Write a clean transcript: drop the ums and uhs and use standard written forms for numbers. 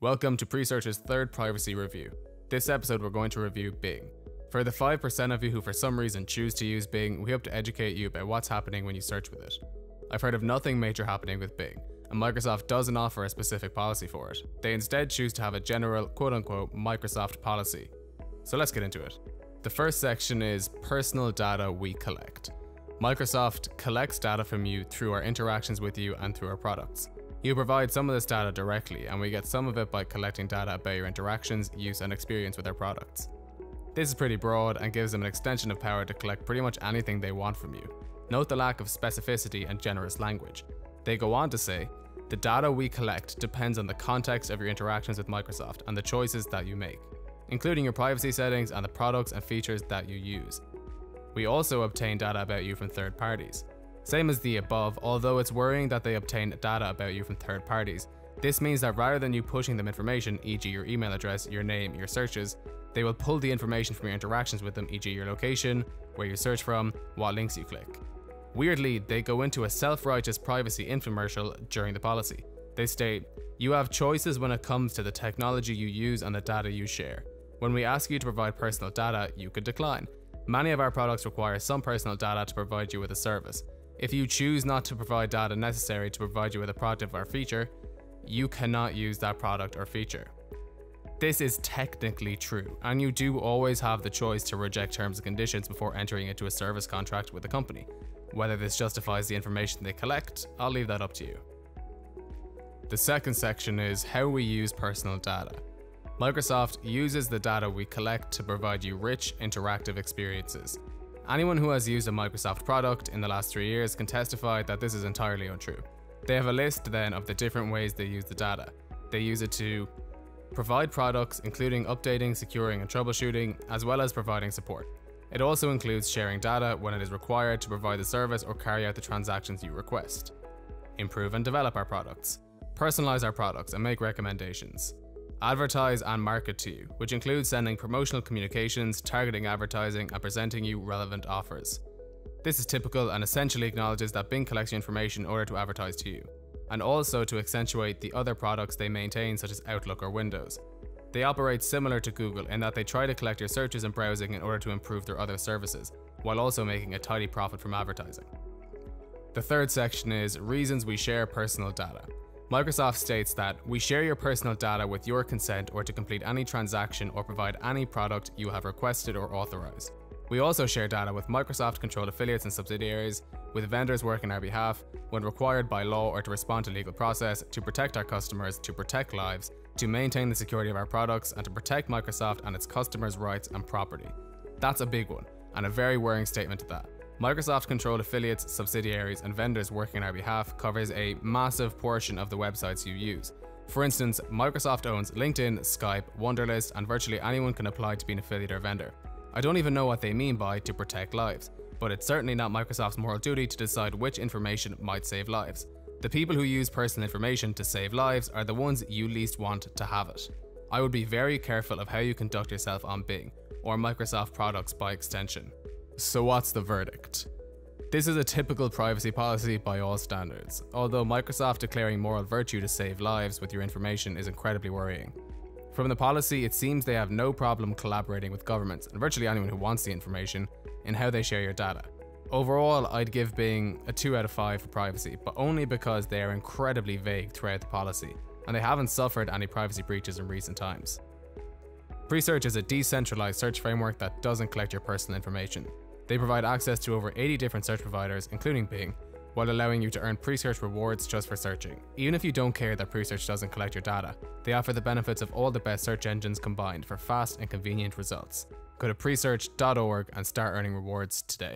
Welcome to Presearch's third privacy review. This episode we're going to review Bing. For the 5% of you who for some reason choose to use Bing, we hope to educate you about what's happening when you search with it. I've heard of nothing major happening with Bing, and Microsoft doesn't offer a specific policy for it. They instead choose to have a general quote-unquote Microsoft policy. So let's get into it. The first section is personal data we collect. Microsoft collects data from you through our interactions with you and through our products. You provide some of this data directly, and we get some of it by collecting data about your interactions, use, and experience with our products. This is pretty broad and gives them an extension of power to collect pretty much anything they want from you. Note the lack of specificity and generous language. They go on to say, the data we collect depends on the context of your interactions with Microsoft and the choices that you make, including your privacy settings and the products and features that you use. We also obtain data about you from third parties. Same as the above, although it's worrying that they obtain data about you from third parties. This means that rather than you pushing them information, e.g. your email address, your name, your searches, they will pull the information from your interactions with them, e.g. your location, where you search from, what links you click. Weirdly, they go into a self-righteous privacy infomercial during the policy. They state, you have choices when it comes to the technology you use and the data you share. When we ask you to provide personal data, you could decline. Many of our products require some personal data to provide you with a service. If you choose not to provide data necessary to provide you with a product or feature, you cannot use that product or feature. This is technically true, and you do always have the choice to reject terms and conditions before entering into a service contract with a company. Whether this justifies the information they collect, I'll leave that up to you. The second section is how we use personal data. Microsoft uses the data we collect to provide you rich, interactive experiences. Anyone who has used a Microsoft product in the last 3 years can testify that this is entirely untrue. They have a list then of the different ways they use the data. They use it to provide products, including updating, securing, and troubleshooting, as well as providing support. It also includes sharing data when it is required to provide the service or carry out the transactions you request. Improve and develop our products. Personalize our products and make recommendations. Advertise and market to you, which includes sending promotional communications, targeting advertising, and presenting you relevant offers. This is typical and essentially acknowledges that Bing collects your information in order to advertise to you, and also to accentuate the other products they maintain, such as Outlook or Windows. They operate similar to Google in that they try to collect your searches and browsing in order to improve their other services, while also making a tidy profit from advertising. The third section is reasons we share personal data. Microsoft states that we share your personal data with your consent or to complete any transaction or provide any product you have requested or authorized. We also share data with Microsoft-controlled affiliates and subsidiaries, with vendors working on our behalf, when required by law or to respond to legal process, to protect our customers, to protect lives, to maintain the security of our products, and to protect Microsoft and its customers' rights and property. That's a big one, and a very worrying statement to that. Microsoft-controlled affiliates, subsidiaries, and vendors working on our behalf covers a massive portion of the websites you use. For instance, Microsoft owns LinkedIn, Skype, Wunderlist, and virtually anyone can apply to be an affiliate or vendor. I don't even know what they mean by to protect lives, but it's certainly not Microsoft's moral duty to decide which information might save lives. The people who use personal information to save lives are the ones you least want to have it. I would be very careful of how you conduct yourself on Bing, or Microsoft products by extension. So what's the verdict? This is a typical privacy policy by all standards, although Microsoft declaring moral virtue to save lives with your information is incredibly worrying. From the policy, it seems they have no problem collaborating with governments and virtually anyone who wants the information in how they share your data. Overall, I'd give Bing a 2 out of 5 for privacy, but only because they are incredibly vague throughout the policy, and they haven't suffered any privacy breaches in recent times. Presearch is a decentralized search framework that doesn't collect your personal information. They provide access to over 80 different search providers, including Bing, while allowing you to earn Presearch rewards just for searching. Even if you don't care that Presearch doesn't collect your data, they offer the benefits of all the best search engines combined for fast and convenient results. Go to presearch.org and start earning rewards today.